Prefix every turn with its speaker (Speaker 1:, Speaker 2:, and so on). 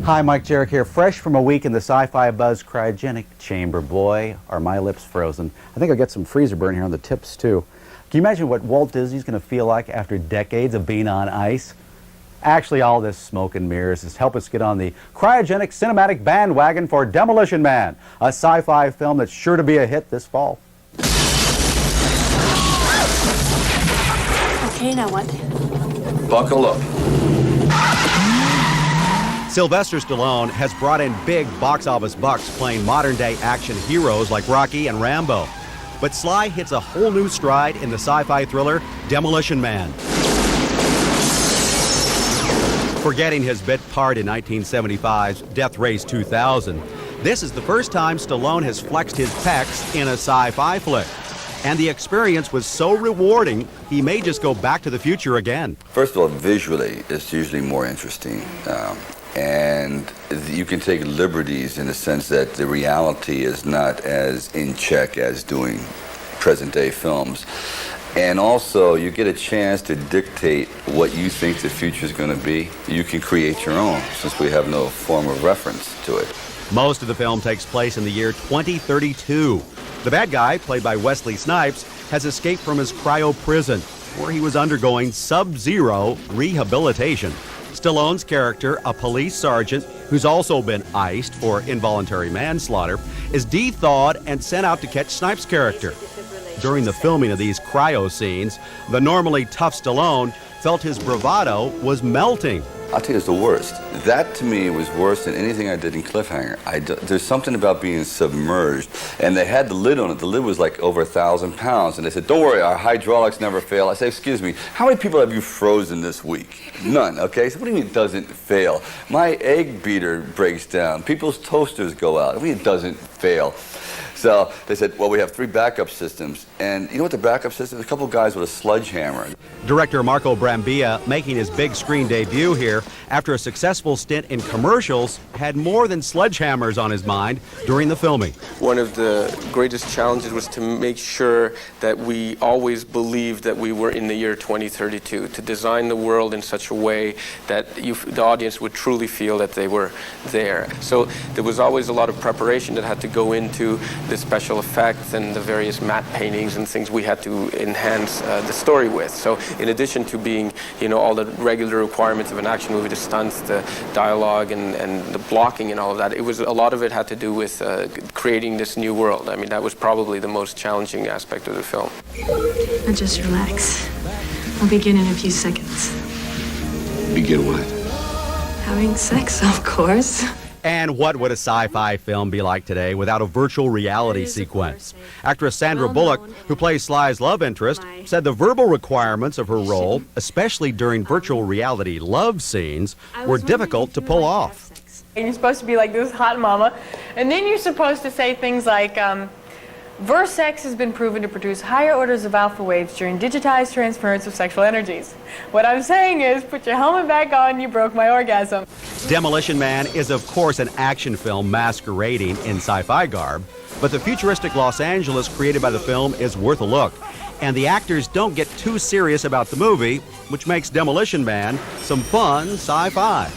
Speaker 1: Hi, Mike Jarek here, fresh from a week in the Sci-Fi Buzz cryogenic chamber. Boy, are my lips frozen. I think I'll get some freezer burn here on the tips, too. Can you imagine what Walt Disney's going to feel like after decades of being on ice? Actually, all this smoke and mirrors has helped us get on the cryogenic cinematic bandwagon for Demolition Man, a sci-fi film that's sure to be a hit this fall.
Speaker 2: Okay, now what?
Speaker 3: Buckle up.
Speaker 4: Sylvester Stallone has brought in big box office bucks playing modern-day action heroes like Rocky and Rambo. But Sly hits a whole new stride in the sci-fi thriller Demolition Man. Forgetting his bit part in 1975's Death Race 2000, this is the first time Stallone has flexed his pecs in a sci-fi flick. And the experience was so rewarding, he may just go back to the future again.
Speaker 3: First of all, visually, it's usually more interesting. And you can take liberties in the sense that the reality is not as in check as doing present-day films. And also, you get a chance to dictate what you think the future is going to be. You can create your own, since we have no form of reference to it.
Speaker 4: Most of the film takes place in the year 2032. The bad guy, played by Wesley Snipes, has escaped from his cryo prison, where he was undergoing sub-zero rehabilitation. Stallone's character, a police sergeant who's also been iced for involuntary manslaughter, is de-thawed and sent out to catch Snipes' character. During the filming of these cryo scenes, the normally tough Stallone felt his bravado was melting.
Speaker 3: I'll tell you, it's the worst. That, to me, was worse than anything I did in Cliffhanger. There's something about being submerged. And they had the lid on it. The lid was like over 1,000 pounds. And they said, don't worry, our hydraulics never fail. I said, excuse me, how many people have you frozen this week? None, okay? So what do you mean it doesn't fail? My egg beater breaks down. People's toasters go out. What do you mean it doesn't fail? So they said, well, we have 3 backup systems. And you know what the backup system is? A couple guys with a sledgehammer.
Speaker 4: Director Marco Brambilla, making his big screen debut here after a successful stint in commercials, had more than sledgehammers on his mind during the filming.
Speaker 5: One of the greatest challenges was to make sure that we always believed that we were in the year 2032, to design the world in such a way that the audience would truly feel that they were there. So there was always a lot of preparation that had to go into the special effects and the various matte paintings and things we had to enhance the story with. So in addition to being, all the regular requirements of an action movie, the stunts, the dialogue, and the blocking and all of that, a lot of it had to do with creating this new world. I mean, that was probably the most challenging aspect of the film.
Speaker 2: Now just relax. I'll begin in a few seconds.
Speaker 3: Begin what?
Speaker 2: Having sex, of course.
Speaker 4: And what would a sci-fi film be like today without a virtual reality sequence? Actress Sandra Bullock, who plays Sly's love interest, said the verbal requirements of her role, especially during virtual reality love scenes, were difficult to pull off.
Speaker 6: And you're supposed to be like this hot mama, and then you're supposed to say things like, Versex has been proven to produce higher orders of alpha waves during digitized transference of sexual energies. What I'm saying is, put your helmet back on, you broke my orgasm.
Speaker 4: Demolition Man is, of course, an action film masquerading in sci-fi garb, but the futuristic Los Angeles created by the film is worth a look. And the actors don't get too serious about the movie, which makes Demolition Man some fun sci-fi.